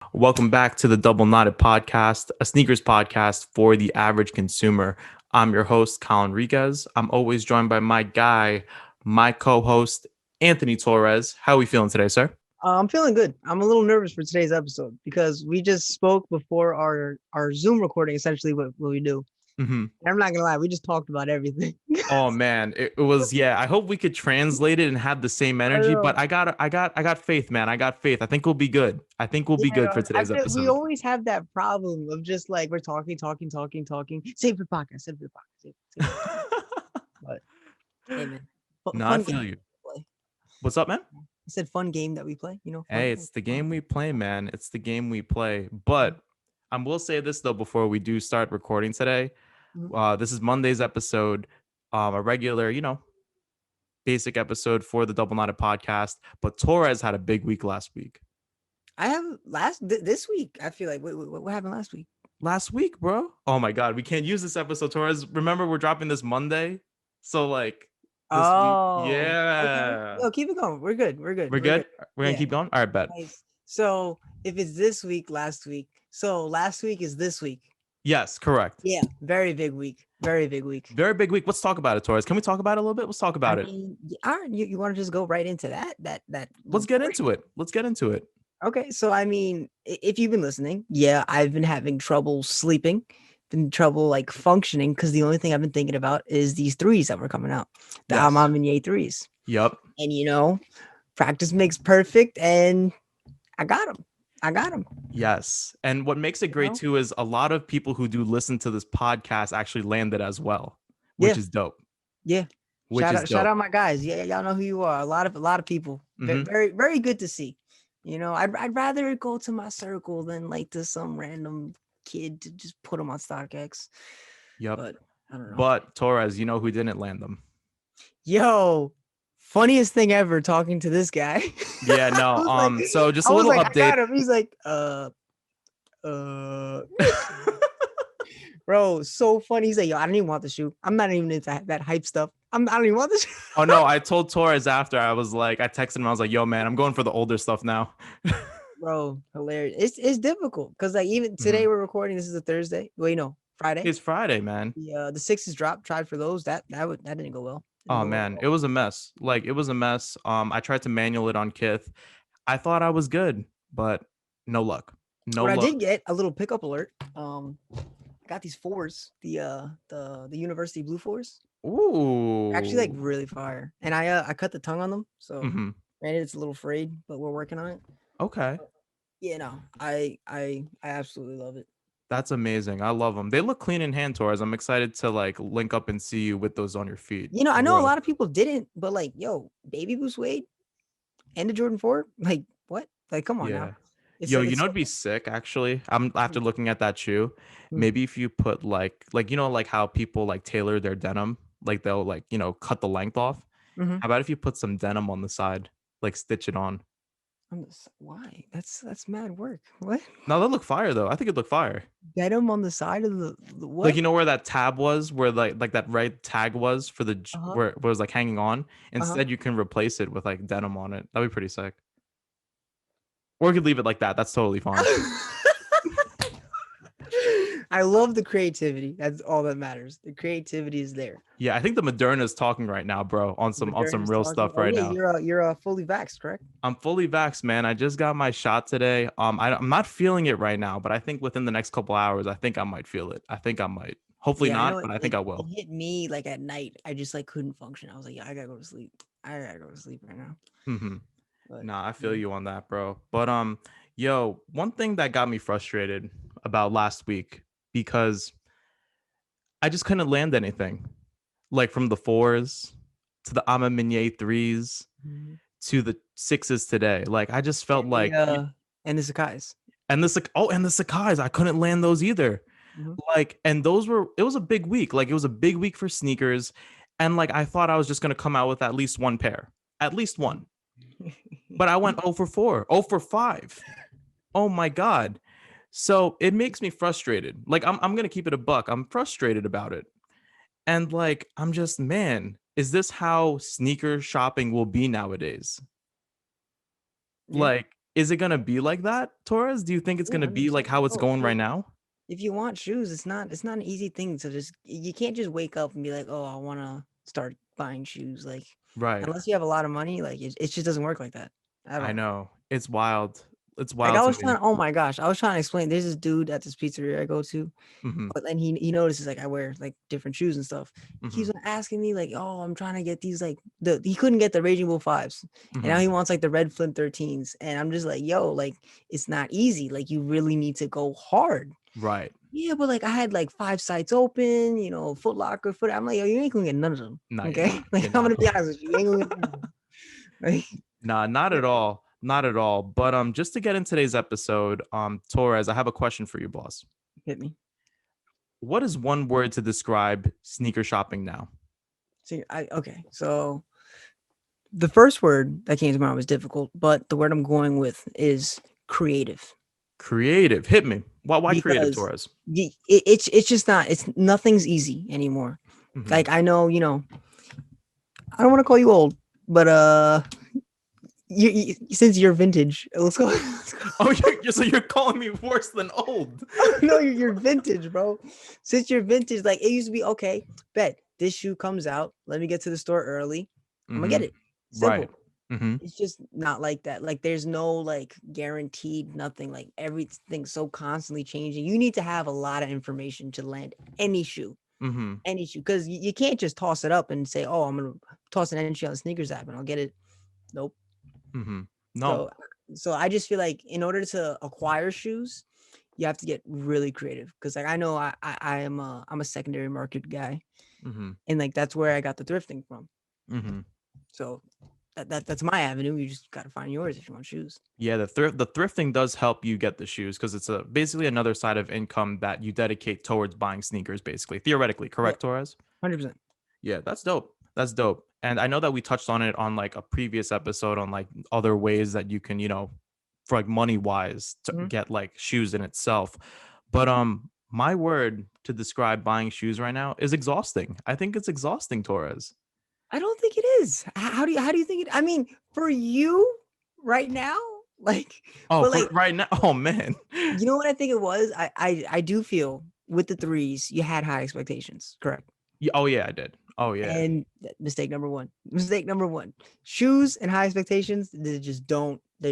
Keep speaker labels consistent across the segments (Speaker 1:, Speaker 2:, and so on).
Speaker 1: Welcome back to the Double Knotted Podcast, a sneakers podcast for the average consumer. I'm your host, Colin Riguez. I'm always joined by my guy, my co-host, Anthony Torres. How are we feeling today, sir?
Speaker 2: I'm feeling good. I'm a little nervous for today's episode because we just spoke before our Zoom recording, essentially what we do.
Speaker 1: hmm
Speaker 2: And I'm not gonna lie, we just talked about everything.
Speaker 1: Oh man, it was I hope we could translate it and have the same
Speaker 2: I
Speaker 1: energy, but
Speaker 2: know.
Speaker 1: I got faith, man. I got faith. I think we'll be good. I think we'll be good
Speaker 2: Yeah,
Speaker 1: for
Speaker 2: I
Speaker 1: today's
Speaker 2: feel we
Speaker 1: episode.
Speaker 2: always have that problem of just like we're talking. Save for podcast, save for the podcast, save for the podcast. But hey man,
Speaker 1: No, I
Speaker 2: fun
Speaker 1: feel
Speaker 2: game
Speaker 1: you.
Speaker 2: we play.
Speaker 1: What's up, man?
Speaker 2: I said fun game that we play.
Speaker 1: Hey,
Speaker 2: Fun.
Speaker 1: it's the game we play, man. It's the game we play. But I will say this though before we do start recording today.
Speaker 2: Mhm.
Speaker 1: This is Monday's episode, a regular, basic episode for the Double Knotted Podcast. But Torres had a big week last week.
Speaker 2: I have this week. I feel like what happened last week?
Speaker 1: Last week, bro. Oh my God, we can't use this episode, Torres. Remember, we're dropping this Monday, so like this week,
Speaker 2: Oh, okay.
Speaker 1: yeah.
Speaker 2: No, keep it going. We're good. We're good.
Speaker 1: We're
Speaker 2: We're
Speaker 1: good.
Speaker 2: good.
Speaker 1: We're gonna
Speaker 2: Yeah.
Speaker 1: keep going. All right, bet.
Speaker 2: Nice. So if it's this week, last week. So last week is this week.
Speaker 1: Yes, correct.
Speaker 2: Yeah. Very big week. Very big week.
Speaker 1: Very big week. Let's talk about it, Torres. Can we talk about it a little bit? Let's talk
Speaker 2: I
Speaker 1: about it.
Speaker 2: mean, all right, you want to just go right into that
Speaker 1: Let's get
Speaker 2: portion?
Speaker 1: into it. Let's get into it.
Speaker 2: Okay. So I mean, if you've been listening, yeah, I've been having trouble sleeping, been trouble like functioning because the only thing I've been thinking about is these threes that were coming out, the
Speaker 1: Yes.
Speaker 2: Maniere threes.
Speaker 1: Yep.
Speaker 2: And practice makes perfect, and I got them. I got them.
Speaker 1: Yes. And what makes it great
Speaker 2: know?
Speaker 1: too is a lot of people who do listen to this podcast actually landed as well,
Speaker 2: Yeah,
Speaker 1: which is dope.
Speaker 2: yeah.
Speaker 1: Which is
Speaker 2: Shout
Speaker 1: dope.
Speaker 2: out my guys. Yeah, y'all know who you are. A lot of people.
Speaker 1: hmm
Speaker 2: Very, very good to see. I'd rather go to my circle than like to some random kid to just put them on StockX.
Speaker 1: Yep.
Speaker 2: But I don't know.
Speaker 1: But Torres, you know who didn't land them?
Speaker 2: Yo, funniest thing ever talking to this guy.
Speaker 1: Yeah, no.
Speaker 2: I was like,
Speaker 1: So just
Speaker 2: I
Speaker 1: a
Speaker 2: was
Speaker 1: little
Speaker 2: like, I
Speaker 1: update.
Speaker 2: got him. He's like, uh. Bro, so funny. He's like, yo, I don't even want the shoe. I'm not even into that hype stuff. I don't even want the shoe.
Speaker 1: Oh no, I told Torres after I texted him, I was like, yo, man, I'm going for the older stuff now.
Speaker 2: Bro, hilarious. It's difficult because like even today we're recording. This is a Thursday. Wait, no, Friday.
Speaker 1: It's Friday, man.
Speaker 2: The sixes dropped. Tried for those. That didn't go well. Didn't
Speaker 1: Oh
Speaker 2: go well at
Speaker 1: man,
Speaker 2: all.
Speaker 1: it was a mess. Like it was a mess. I tried to manual it on Kith. I thought I was good, but no luck. No
Speaker 2: What I
Speaker 1: luck.
Speaker 2: did get a little pickup alert. I got these fours. The University Blue fours.
Speaker 1: Ooh.
Speaker 2: Actually, like really fire. And I cut the tongue on them, so
Speaker 1: hmm
Speaker 2: granted it's a little frayed, but we're working on it.
Speaker 1: Okay.
Speaker 2: Yeah, no, I absolutely love it.
Speaker 1: That's amazing. I love them. They look clean in hand, Torres. I'm excited to like link up and see you with those on your feet.
Speaker 2: I
Speaker 1: For
Speaker 2: know a
Speaker 1: real.
Speaker 2: lot of people didn't, but like, yo, Baby Blue Suede and the Jordan 4, like what? Like, come on now.
Speaker 1: Yeah.
Speaker 2: It's
Speaker 1: Yo,
Speaker 2: like
Speaker 1: you
Speaker 2: it's
Speaker 1: know
Speaker 2: so
Speaker 1: it'd be sick actually. I'm after looking at that shoe.
Speaker 2: mm,
Speaker 1: Maybe if you put like how people like tailor their denim, like they'll like, cut the length off.
Speaker 2: mhm.
Speaker 1: How about if you put some denim on the side, like stitch it on?
Speaker 2: Why? That's mad work. What?
Speaker 1: No, that look fire though. I think it'd look fire.
Speaker 2: Denim on the side of the
Speaker 1: Like
Speaker 2: what?
Speaker 1: you know where that tab was, where like that red tag was for
Speaker 2: Uh-huh.
Speaker 1: where it was like hanging on.
Speaker 2: Uh-huh.
Speaker 1: Instead, you can replace it with like denim on it. That'd be pretty sick. Or you could leave it like that. That's totally fine.
Speaker 2: I love the creativity. That's all that matters. The creativity is there.
Speaker 1: Yeah, I think the Moderna is talking right now, bro, on some
Speaker 2: Moderna's
Speaker 1: real
Speaker 2: talking.
Speaker 1: stuff
Speaker 2: Oh
Speaker 1: right
Speaker 2: yeah,
Speaker 1: now.
Speaker 2: you're fully vaxxed, correct?
Speaker 1: I'm fully vaxxed, man. I just got my shot today. I'm not feeling it right now, but I think within the next couple hours, I think I might feel it. I think I might. Hopefully
Speaker 2: Yeah, I
Speaker 1: not,
Speaker 2: know
Speaker 1: but I think I
Speaker 2: it
Speaker 1: will.
Speaker 2: hit me like at night. I just like couldn't function. I was like, yeah, I gotta go to sleep. I gotta go to sleep right now.
Speaker 1: hmm
Speaker 2: But
Speaker 1: Nah, I feel
Speaker 2: yeah.
Speaker 1: you on that, bro. But yo, one thing that got me frustrated about last week because I just couldn't land anything, like from the fours to the Ama Minier threes
Speaker 2: Mhm.
Speaker 1: to the sixes today. Like I just felt
Speaker 2: And the
Speaker 1: like,
Speaker 2: and the Sakai's.
Speaker 1: and the Sakai's, I couldn't land those either.
Speaker 2: Mhm.
Speaker 1: Like, and it was a big week. Like it was a big week for sneakers, and like I thought I was just gonna come out with at least one pair, at least one. But I went 0 for 4, 0 for 5. Oh my God. So it makes me frustrated. Like I'm gonna keep it a buck. I'm frustrated about it. And like I'm just, man, is this how sneaker shopping will be nowadays?
Speaker 2: Yeah.
Speaker 1: Like Is it gonna be like that, Torres? Do you think it's
Speaker 2: Yeah,
Speaker 1: gonna be like
Speaker 2: 100%.
Speaker 1: how it's
Speaker 2: Oh,
Speaker 1: going right now?
Speaker 2: if you want shoes, it's not an easy thing to just you can't just wake up and be like, oh, I want to start buying shoes. Like
Speaker 1: Right.
Speaker 2: unless you have a lot of money, like it just doesn't work like that at
Speaker 1: I
Speaker 2: all.
Speaker 1: know. It's wild. It's
Speaker 2: Like
Speaker 1: wild
Speaker 2: I
Speaker 1: to
Speaker 2: was
Speaker 1: me.
Speaker 2: trying, oh my gosh, I was trying to explain. There's this dude at this pizzeria I go to,
Speaker 1: Hmm.
Speaker 2: but then he notices like I wear like different shoes and stuff. He
Speaker 1: Hmm.
Speaker 2: keeps on asking me like, oh, I'm trying to get these like he couldn't get the Raging Bull 5s, and now
Speaker 1: Hmm.
Speaker 2: he wants like the Red Flint 13s, and I'm just like, yo, like it's not easy. Like you really need to go hard.
Speaker 1: Right.
Speaker 2: Yeah, but like I had like 5 sites open, Foot Locker, Foot. I'm like, yo, you ain't gonna get none of them.
Speaker 1: No, you're
Speaker 2: Okay,
Speaker 1: not.
Speaker 2: like
Speaker 1: You're
Speaker 2: I'm
Speaker 1: not.
Speaker 2: gonna be honest with you, you ain't gonna get none of them. Like,
Speaker 1: Nah, not at all. Not at all. But just to get in today's episode, Torres, I have a question for you, boss.
Speaker 2: hit me.
Speaker 1: What is one word to describe sneaker shopping now?
Speaker 2: So okay. So the first word that came to mind was difficult, but the word I'm going with is creative
Speaker 1: Creative. Hit me. Why creative,
Speaker 2: because
Speaker 1: Torres?
Speaker 2: it's just not. It's nothing's easy anymore.
Speaker 1: Hmm.
Speaker 2: Like I know, I don't want to call you old, but since you're vintage, let's go. Let's go.
Speaker 1: Oh, so you're calling me worse than old.
Speaker 2: No, you're vintage, bro. Since you're vintage, like it used to be, okay, bet this shoe comes out. Let me get to the store early. I'm gonna
Speaker 1: Hmm.
Speaker 2: get it.
Speaker 1: Right.
Speaker 2: Simple.
Speaker 1: Hmm.
Speaker 2: It's just not like that. Like there's no like guaranteed nothing. Like everything's so constantly changing. You need to have a lot of information to land any shoe.
Speaker 1: Hmm.
Speaker 2: Any shoe. Because you can't just toss it up and say, oh, I'm gonna toss an entry on the sneakers app and I'll get it. Nope.
Speaker 1: Hmm. No.
Speaker 2: So so I just feel like in order to acquire shoes, you have to get really creative. Cause like I know I'm a secondary market guy.
Speaker 1: Hmm.
Speaker 2: And like that's where I got the thrifting from.
Speaker 1: Hmm.
Speaker 2: So that's my avenue. You just gotta find yours if you want shoes.
Speaker 1: Yeah, the thrifting does help you get the shoes because it's basically another side of income that you dedicate towards buying sneakers, basically. Theoretically,
Speaker 2: Yeah,
Speaker 1: correct, Torres?
Speaker 2: 100%.
Speaker 1: Yeah, that's dope. That's dope. And I know that we touched on it on like a previous episode on like other ways that you can, for like money wise to
Speaker 2: Mhm.
Speaker 1: get like shoes in itself. But my word to describe buying shoes right now is exhausting. I think it's exhausting, Torres.
Speaker 2: I don't think it is. How do you think it? I mean, for you right now, like,
Speaker 1: Oh,
Speaker 2: but
Speaker 1: for
Speaker 2: like,
Speaker 1: right now. Oh man.
Speaker 2: you know what I think it was? I do feel with the threes, you had high expectations, correct?
Speaker 1: Yeah, oh yeah, I did. Oh yeah.
Speaker 2: And mistake number one. Mistake number one. Shoes and high expectations, they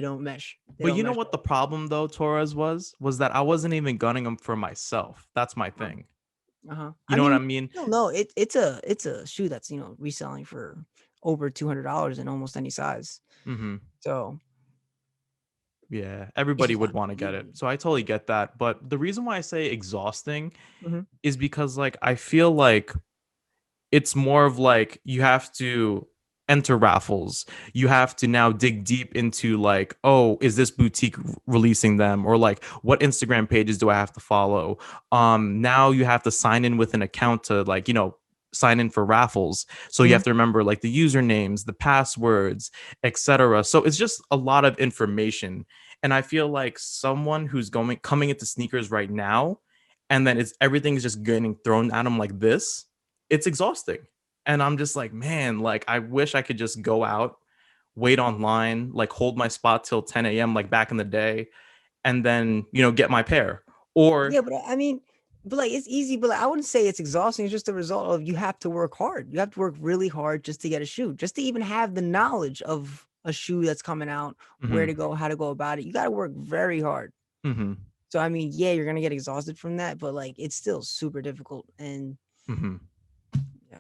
Speaker 2: don't mesh. They
Speaker 1: But
Speaker 2: don't
Speaker 1: you know
Speaker 2: mesh
Speaker 1: what the
Speaker 2: well.
Speaker 1: problem though, Torres was that I wasn't even gunning them for myself. That's my thing.
Speaker 2: Uh-huh.
Speaker 1: You
Speaker 2: I
Speaker 1: know what I
Speaker 2: mean,
Speaker 1: mean?
Speaker 2: no, it's a shoe that's reselling for over $200 in almost any size.
Speaker 1: Hmm.
Speaker 2: So
Speaker 1: Yeah,
Speaker 2: it's
Speaker 1: everybody
Speaker 2: just
Speaker 1: would
Speaker 2: not
Speaker 1: want to
Speaker 2: easy
Speaker 1: get
Speaker 2: for
Speaker 1: it.
Speaker 2: me.
Speaker 1: So I totally get that. But the reason why I say exhausting
Speaker 2: Mhm.
Speaker 1: is because like I feel like it's more of like you have to enter Raffles. You have to now dig deep into like, oh, is this boutique releasing them? Or like what Instagram pages do I have to follow? Now you have to sign in with an account to like, sign in for Raffles. So you
Speaker 2: Mhm.
Speaker 1: have to remember like the usernames, the passwords, etc. So it's just a lot of information. And I feel like someone who's coming into sneakers right now, and then it's everything's just getting thrown at them like this, it's exhausting. And I'm just like, man, like I wish I could just go out, wait online, like hold my spot till 10 a.m. like back in the day, and then get my pair. Or
Speaker 2: Yeah, but I mean, but like it's easy, but like, I wouldn't say it's exhausting. It's just a result of you have to work hard. You have to work really hard just to get a shoe, just to even have the knowledge of a shoe that's coming out, where
Speaker 1: mm-hmm,
Speaker 2: to go, how to go about it. You got to work very hard.
Speaker 1: mm-hmm,
Speaker 2: So I mean, yeah, you're gonna get exhausted from that, but like it's still super difficult. And
Speaker 1: mm-hmm.
Speaker 2: yeah,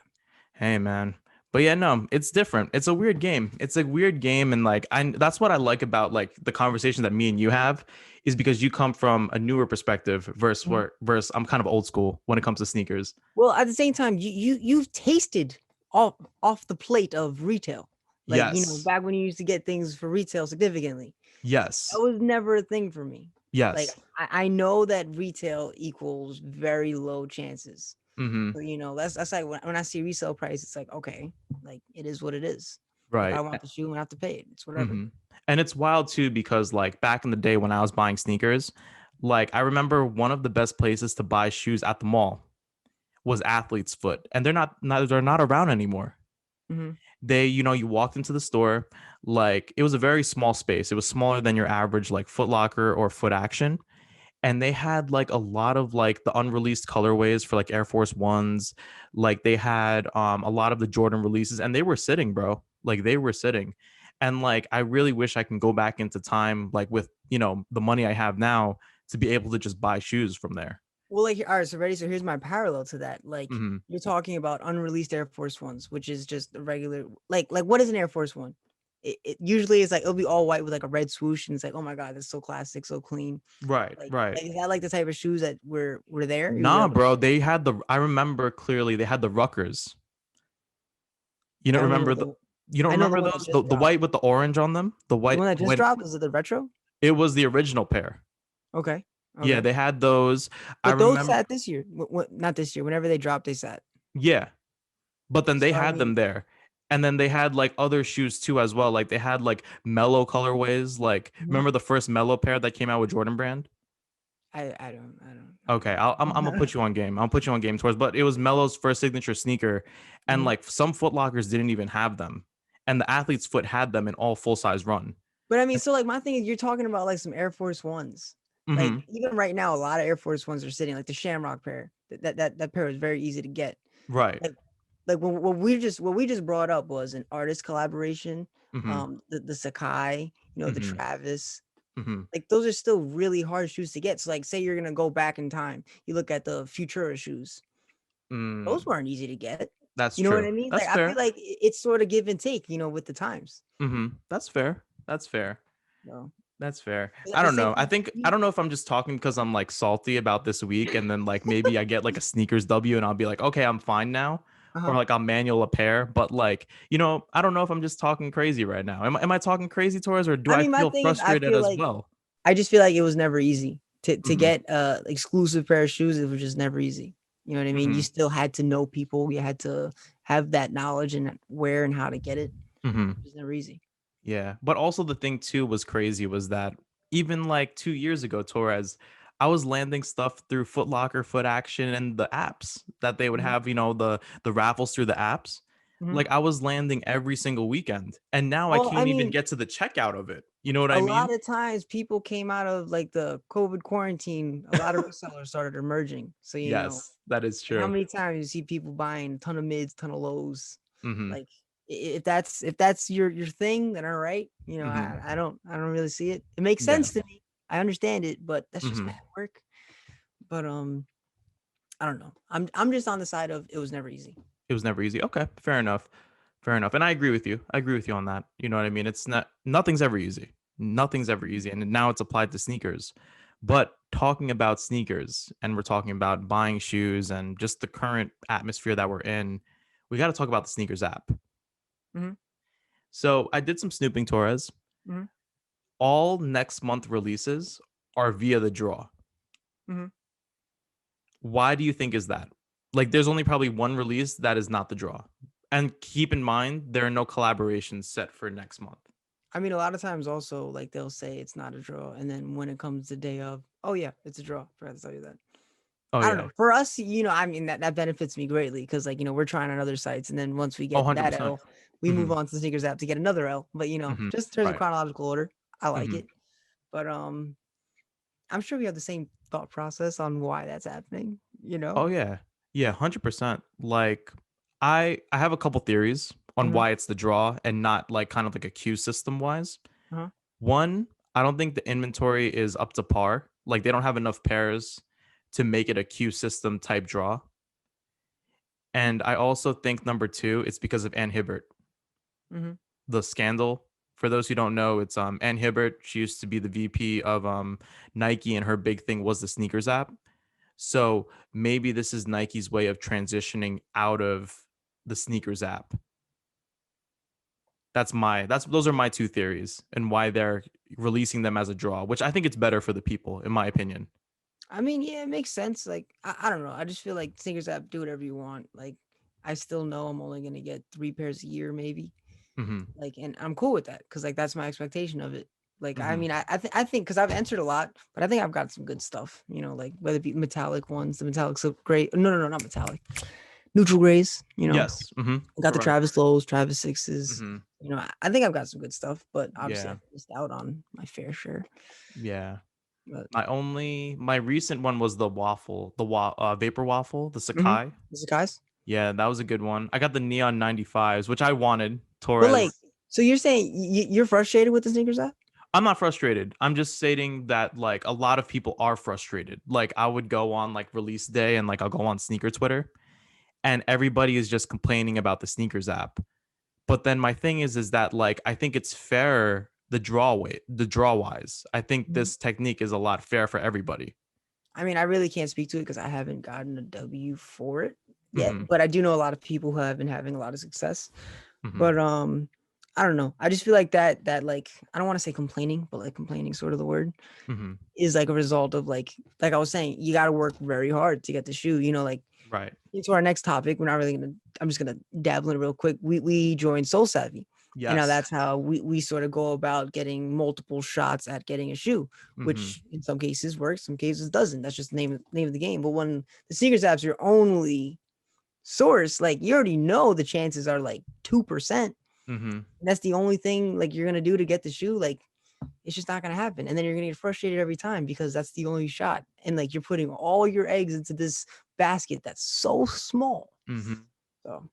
Speaker 1: Hey man. But yeah, no, it's different. It's a weird game. It's a weird game, and like that's what I like about like the conversation that me and you have is because you come from a newer perspective versus
Speaker 2: Mhm.
Speaker 1: versus I'm kind of old school when it comes to sneakers.
Speaker 2: Well, at the same time, you've tasted off the plate of retail, like
Speaker 1: Yes.
Speaker 2: back when you used to get things for retail significantly. That
Speaker 1: Yes.
Speaker 2: was never a thing for me. Like
Speaker 1: Yes.
Speaker 2: I know that retail equals very low chances.
Speaker 1: Mm-hmm.
Speaker 2: So, that's like when I see resale price, it's like, okay, like it is what it is. If I
Speaker 1: Right.
Speaker 2: want the shoe, I'm gonna have to pay it. It's whatever.
Speaker 1: Mm-hmm. And it's wild too because like back in the day when I was buying sneakers, like I remember one of the best places to buy shoes at the mall was Athlete's Foot, and they're not around anymore.
Speaker 2: Hmm.
Speaker 1: You walked into the store, like it was a very small space. It was smaller than your average like Foot Locker or Foot Action. And they had like a lot of like the unreleased colorways for like Air Force Ones. Like they had a lot of the Jordan releases, and they were sitting, bro. Like they were sitting. And like I really wish I can go back into time, like with the money I have now, to be able to just buy shoes from there.
Speaker 2: Well, like, all right, so ready. So here's my parallel to that. Like,
Speaker 1: Hmm.
Speaker 2: you're talking about unreleased Air Force Ones, which is just a regular, like what is an Air Force One? It usually is like it'll be all white with like a red swoosh, and it's like, oh my god, that's so classic, so clean.
Speaker 1: Right, right.
Speaker 2: Like is that like the type of shoes that were there? You
Speaker 1: Nah,
Speaker 2: were like,
Speaker 1: bro. They had I remember clearly they had the Ruckers. You
Speaker 2: I
Speaker 1: don't
Speaker 2: don't know
Speaker 1: remember
Speaker 2: what
Speaker 1: the
Speaker 2: the
Speaker 1: you don't
Speaker 2: I know the
Speaker 1: remember
Speaker 2: one that
Speaker 1: those?
Speaker 2: just
Speaker 1: The
Speaker 2: dropped.
Speaker 1: white with the orange on them?
Speaker 2: The one that
Speaker 1: The
Speaker 2: just
Speaker 1: white
Speaker 2: dropped, is it the retro?
Speaker 1: it was the original pair.
Speaker 2: Okay,
Speaker 1: Yeah,
Speaker 2: okay.
Speaker 1: they had those. I
Speaker 2: But those
Speaker 1: remember
Speaker 2: sat this year. Not this year. Whenever they dropped, they sat.
Speaker 1: yeah. But then they
Speaker 2: So I
Speaker 1: had them
Speaker 2: mean,
Speaker 1: there. And then they had like other shoes too as well. Like they had like mellow colorways. Like
Speaker 2: mhm.
Speaker 1: remember the first mellow pair that came out with Jordan Brand?
Speaker 2: I
Speaker 1: Okay, I'm gonna
Speaker 2: don't.
Speaker 1: put you on game. I'll put you on game towards, but it was Melo's first signature sneaker, and
Speaker 2: Mhm.
Speaker 1: like some Foot Lockers didn't even have them, and the athlete's foot had them in all full size run.
Speaker 2: But I mean, so like my thing is, you're talking about like some Air Force Ones. Like
Speaker 1: Mm-hmm.
Speaker 2: even right now, a lot of Air Force Ones are sitting. Like the Shamrock pair. That pair is very easy to get.
Speaker 1: Right.
Speaker 2: Like what we just brought up was an artist collaboration.
Speaker 1: Mm-hmm.
Speaker 2: The Sakai, the
Speaker 1: Mm-hmm.
Speaker 2: Travis.
Speaker 1: Mm-hmm.
Speaker 2: Like those are still really hard shoes to get. So like, say you're gonna go back in time, you look at the Futura shoes. Those
Speaker 1: Mm,
Speaker 2: weren't easy to get.
Speaker 1: that's
Speaker 2: You know what I
Speaker 1: true.
Speaker 2: mean? Like
Speaker 1: That's
Speaker 2: I feel
Speaker 1: fair.
Speaker 2: like it's sort of give and take, with the times.
Speaker 1: Mm-hmm. That's fair. That's fair.
Speaker 2: No,
Speaker 1: That's fair.
Speaker 2: but at
Speaker 1: I
Speaker 2: the
Speaker 1: don't
Speaker 2: same
Speaker 1: know.
Speaker 2: time,
Speaker 1: I don't know if I'm just talking because I'm like salty about this week, and then like maybe I get like a sneakers W and I'll be like, okay, I'm fine now. Or
Speaker 2: uh-huh.
Speaker 1: like I'll manual a pair. But like, I don't know if I'm just talking crazy right now. Am I talking crazy, Torres, or do
Speaker 2: I
Speaker 1: I
Speaker 2: mean, my
Speaker 1: feel
Speaker 2: thing is,
Speaker 1: frustrated as well?
Speaker 2: I just feel like it was never easy to
Speaker 1: Mm-hmm.
Speaker 2: get exclusive pair of shoes. It was just never easy. You know what I mean? You
Speaker 1: Mm-hmm.
Speaker 2: still had to know people. You had to have that knowledge and where and how to get it.
Speaker 1: Mm-hmm.
Speaker 2: It was never easy.
Speaker 1: Yeah. But also the thing too was crazy was that even like 2 years ago, Torres, I was landing stuff through Foot Locker, Foot Action, and the apps that they would
Speaker 2: Mhm,
Speaker 1: have, the raffles through the apps.
Speaker 2: mhm.
Speaker 1: Like I was landing every single weekend. And now I
Speaker 2: Well, I
Speaker 1: can't even
Speaker 2: mean,
Speaker 1: get to the checkout of it. You know what
Speaker 2: a
Speaker 1: I
Speaker 2: lot
Speaker 1: mean?
Speaker 2: of times people came out of like the COVID quarantine. A lot of resellers started emerging. So
Speaker 1: Yes, that is
Speaker 2: like how
Speaker 1: true.
Speaker 2: many times you see people buying a ton of mids, ton of lows?
Speaker 1: Mm-hmm.
Speaker 2: Like if that's your thing, then all right.
Speaker 1: Mm-hmm.
Speaker 2: I don't really see it. It makes
Speaker 1: Yeah.
Speaker 2: sense to me. I understand it, but that's just
Speaker 1: Mm-hmm.
Speaker 2: mad work. But I don't know. I'm just on the side of it was never easy.
Speaker 1: It was never easy. Okay, fair enough. Fair enough. And I agree with you. I agree with you on that. You know what I mean? It's not nothing's ever easy. Nothing's ever easy. And now it's applied to sneakers. But talking about sneakers and we're talking about buying shoes and just the current atmosphere that we're in, we got to talk about the sneakers app.
Speaker 2: Hmm.
Speaker 1: So I did some snooping, Torres.
Speaker 2: Hmm.
Speaker 1: All next month releases are via the draw.
Speaker 2: Hmm.
Speaker 1: Why do you think is that? Like there's only probably one release that is not the draw. And keep in mind there are no collaborations set for next month.
Speaker 2: I mean, a lot of times also like they'll say it's not a draw, and then when it comes the day of, oh yeah, it's a draw. Forgot to tell you that.
Speaker 1: Oh
Speaker 2: I don't
Speaker 1: yeah.
Speaker 2: know. For us, I mean that benefits me greatly because like we're trying on other sites, and then once we
Speaker 1: Oh,
Speaker 2: get that
Speaker 1: 100%.
Speaker 2: L, we move
Speaker 1: Mhm.
Speaker 2: on to the sneakers app to get another L. But
Speaker 1: Mhm.
Speaker 2: just in terms of
Speaker 1: Right.
Speaker 2: chronological order, I like
Speaker 1: Mhm.
Speaker 2: it. But I'm sure we have the same thought process on why that's happening.
Speaker 1: Oh yeah. Yeah, 100%. Like I have a couple theories on
Speaker 2: Hmm.
Speaker 1: why it's the draw and not like kind of like a queue system wise.
Speaker 2: Uh-huh.
Speaker 1: One, I don't think the inventory is up to par. Like they don't have enough pairs to make it a queue system type draw. And I also think number two, it's because of Ann Hibbert,
Speaker 2: Hmm.
Speaker 1: the scandal. For those who don't know, it's Ann Hibbert. She used to be the VP of Nike, and her big thing was the sneakers app. So maybe this is Nike's way of transitioning out of the sneakers app. Those are my two theories and why they're releasing them as a draw, which I think it's better for the people, in my opinion.
Speaker 2: I mean, yeah, it makes sense. Like I don't know. I just feel like sneakers app, do whatever you want. Like I still know I'm only gonna get 3 pairs a year, maybe.
Speaker 1: Hmm.
Speaker 2: Like, and I'm cool with that because like that's my expectation of it. Like, I
Speaker 1: Hmm.
Speaker 2: mean, I think because I've entered a lot, but I think I've got some good stuff. Like whether it be metallic ones, the metallics look great. No, no, no, not metallic. neutral grays.
Speaker 1: Yes.
Speaker 2: I got the
Speaker 1: Correct.
Speaker 2: Travis Lows, Travis Sixes.
Speaker 1: Hmm.
Speaker 2: I think I've got some good stuff, but obviously
Speaker 1: Yeah.
Speaker 2: I've missed out on my fair share.
Speaker 1: Yeah.
Speaker 2: But
Speaker 1: My recent one was the waffle, vapor waffle, the Sakai.
Speaker 2: is it guys?
Speaker 1: Yeah, that was a good one. I got the Neon 95s, which I wanted.
Speaker 2: But like,
Speaker 1: Torres.
Speaker 2: so you're saying you're frustrated with the sneakers app?
Speaker 1: I'm not frustrated. I'm just stating that like a lot of people are frustrated. Like I would go on like release day and like I'll go on sneaker Twitter and everybody is just complaining about the sneakers app. But then my thing is that like I think it's fair the draw wise. I think
Speaker 2: Mhm.
Speaker 1: this technique is a lot fair for everybody.
Speaker 2: I mean, I really can't speak to it because I haven't gotten a W for it yet,
Speaker 1: Hmm.
Speaker 2: but I do know a lot of people who have been having a lot of success.
Speaker 1: Hmm.
Speaker 2: But I don't know. I just feel like that like I don't want to say complaining, but like complaining sort of the word
Speaker 1: Hmm.
Speaker 2: is like a result of like I was saying, you got to work very hard to get the shoe. Like
Speaker 1: Right.
Speaker 2: into our next topic, we're not really gonna. I'm just gonna dabble in it real quick. We joined Solesavy, and now
Speaker 1: Yes.
Speaker 2: that's how we sort of go about getting multiple shots at getting a shoe,
Speaker 1: Hmm.
Speaker 2: which in some cases works, some cases doesn't. That's just the name of the game. But when the sneakers app's your only source, like you already know the chances are like 2%.
Speaker 1: Hmm.
Speaker 2: And that's the only thing like you're gonna do to get the shoe. Like it's just not gonna happen. And then you're gonna get frustrated every time because that's the only shot. And like you're putting all your eggs into this basket that's so small.
Speaker 1: Hmm.
Speaker 2: So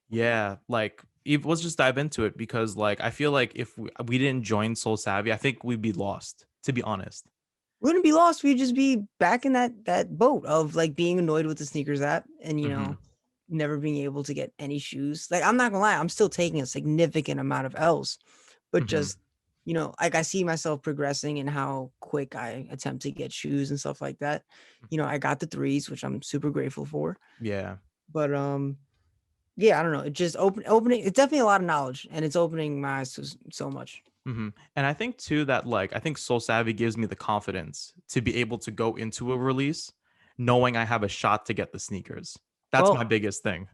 Speaker 1: Yeah, like let's just dive into it because like I feel like if we didn't join Soul Savvy, I think we'd be lost, to be honest.
Speaker 2: we wouldn't be lost. We'd just be back in that boat of like being annoyed with the sneakers app and
Speaker 1: Hmm.
Speaker 2: never being able to get any shoes. Like I'm not gonna lie, I'm still taking a significant amount of L's, but
Speaker 1: Hmm.
Speaker 2: just like I see myself progressing and how quick I attempt to get shoes and stuff like that. I got the threes, which I'm super grateful for.
Speaker 1: Yeah.
Speaker 2: But yeah, I don't know. It just opening. It's definitely a lot of knowledge, and it's opening my eyes to so much.
Speaker 1: Hmm. And I think too that like I think Soul Savvy gives me the confidence to be able to go into a release knowing I have a shot to get the sneakers. That's my
Speaker 2: Well,
Speaker 1: biggest thing.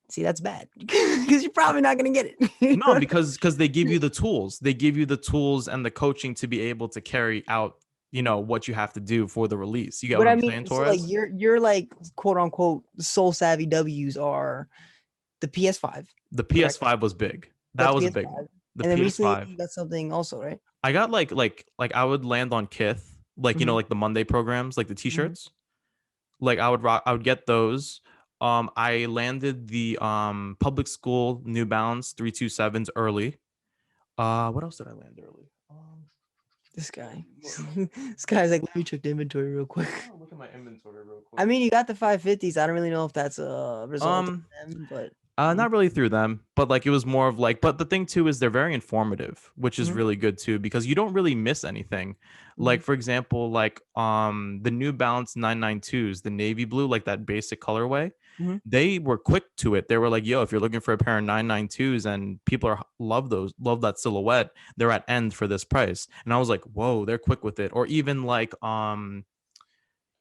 Speaker 2: see, that's bad because you're probably not gonna get it.
Speaker 1: No, because they give you the tools. They give you the tools and the coaching to be able to carry out, what you have to do for the release. You get
Speaker 2: But
Speaker 1: what
Speaker 2: I
Speaker 1: I'm saying,
Speaker 2: mean, so like
Speaker 1: Torres?
Speaker 2: you're like quote unquote soul savvy W's are the PS5,
Speaker 1: The
Speaker 2: correct?
Speaker 1: PS5 was big.
Speaker 2: You got
Speaker 1: That
Speaker 2: the
Speaker 1: was a big one.
Speaker 2: PS5,
Speaker 1: The
Speaker 2: and then recently
Speaker 1: PS5.
Speaker 2: you got something also, right?
Speaker 1: I got like I would land on Kith, like
Speaker 2: Mm-hmm.
Speaker 1: like the Monday programs, like the
Speaker 2: Mm-hmm.
Speaker 1: t-shirts. Like I would get those. I landed the public school New Balance 327s early. What else did I land early?
Speaker 2: This guy,
Speaker 1: Look,
Speaker 2: this guy's like, let me check the inventory real quick.
Speaker 1: look at my inventory real
Speaker 2: I
Speaker 1: quick.
Speaker 2: mean, you got the 550s. I don't really know if that's a result of
Speaker 1: Um,
Speaker 2: them, but
Speaker 1: Not really through them, but like it was more of like, but the thing too is they're very informative, which is
Speaker 2: Mhm,
Speaker 1: really good too, because you don't really miss anything. Like
Speaker 2: mhm,
Speaker 1: for example, like the New Balance 992s, the navy blue, like that basic colorway,
Speaker 2: mhm.
Speaker 1: they were quick to it. They were like, yo, if you're looking for a pair of 992s and people love that silhouette, they're at end for this price. And I was like, whoa, they're quick with it. Or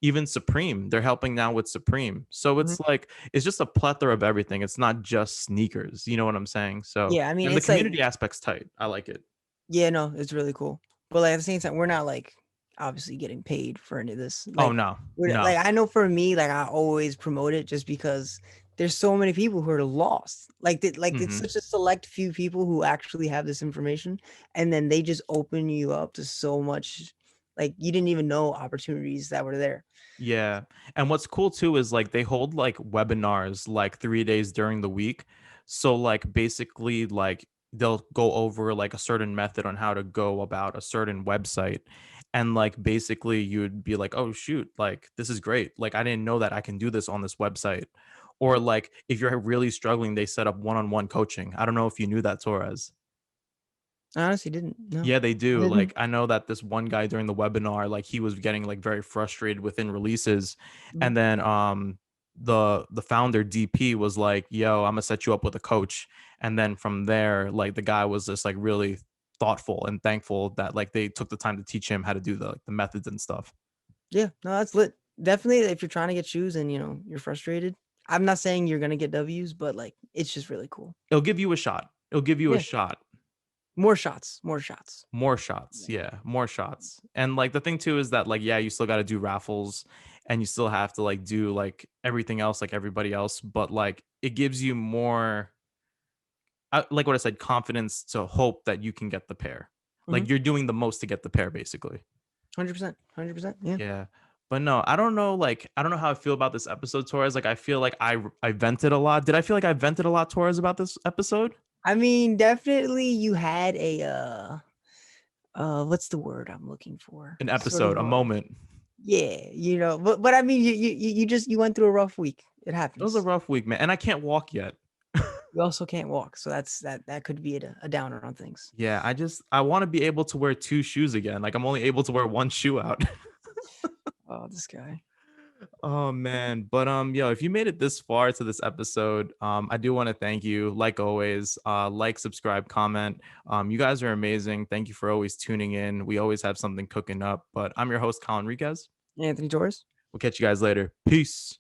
Speaker 1: even Supreme, they're helping now with Supreme. So
Speaker 2: Mhm.
Speaker 1: it's like it's just a plethora of everything. It's not just sneakers. You know what I'm saying? So
Speaker 2: Yeah, I mean,
Speaker 1: and the
Speaker 2: it's like,
Speaker 1: community aspect's tight. I like it.
Speaker 2: yeah, no, it's really cool. But like at the same time, we're not like obviously getting paid for any of this.
Speaker 1: Oh
Speaker 2: Like,
Speaker 1: no,
Speaker 2: we're
Speaker 1: no.
Speaker 2: like I know for me, like I always promote it just because there's so many people who are lost. Like it's
Speaker 1: Hmm.
Speaker 2: such a select few people who actually have this information, and then they just open you up to so much. Like you didn't even know opportunities that were there.
Speaker 1: Yeah. And what's cool too is like they hold like webinars like 3 days during the week. So like basically like they'll go over like a certain method on how to go about a certain website. And like basically you'd be like, oh shoot, like this is great. Like I didn't know that I can do this on this website. Or like if you're really struggling, they set up one-on-one coaching. I don't know if you knew that, Torres.
Speaker 2: I honestly didn't. No,
Speaker 1: Yeah, they
Speaker 2: I
Speaker 1: do.
Speaker 2: didn't.
Speaker 1: Like I know that this one guy during the webinar, like he was getting like very frustrated within releases.
Speaker 2: Mhm.
Speaker 1: And then the founder DP was like, "Yo, I'm gonna set you up with a coach." And then from there, like the guy was just like really thoughtful and thankful that like they took the time to teach him how to do the methods and stuff.
Speaker 2: Yeah, no, that's lit. Definitely, if you're trying to get shoes and you're frustrated, I'm not saying you're gonna get W's, but like it's just really cool.
Speaker 1: It'll give you a shot. It'll give you a
Speaker 2: Yeah,
Speaker 1: shot.
Speaker 2: more shots, more shots.
Speaker 1: More shots.
Speaker 2: Yeah.
Speaker 1: Yeah, more shots. And like the thing too is that like yeah, you still got to do raffles and you still have to like do like everything else like everybody else, but like it gives you more like what I said, confidence to hope that you can get the pair.
Speaker 2: Mhm.
Speaker 1: Like you're doing the most to get the pair, basically.
Speaker 2: 100%. 100%. Yeah.
Speaker 1: Yeah. But no, I don't know. Like, I don't know how I feel about this episode, Torres. Like, I feel like I vented a lot. Did I feel like I vented a lot, Torres, about this episode?
Speaker 2: I mean, definitely you had a what's the word I'm looking for?
Speaker 1: An
Speaker 2: Sort
Speaker 1: episode,
Speaker 2: of
Speaker 1: a moment.
Speaker 2: yeah, you know, but I mean you just you went through a rough week. It
Speaker 1: It was a
Speaker 2: happens.
Speaker 1: rough week, man, and I can't walk yet.
Speaker 2: You also can't walk, so that could be a downer on things.
Speaker 1: Yeah, I want to be able to wear two shoes again. Like I'm only able to wear one shoe out.
Speaker 2: Oh, this guy.
Speaker 1: Oh man, but yo, if you made it this far to this episode, I do want to thank you. Like always, like, subscribe, comment. You guys are amazing. Thank you for always tuning in. We always have something cooking up. But I'm your host, Colin Enriquez.
Speaker 2: Anthony Torres.
Speaker 1: We'll catch you guys later. Peace.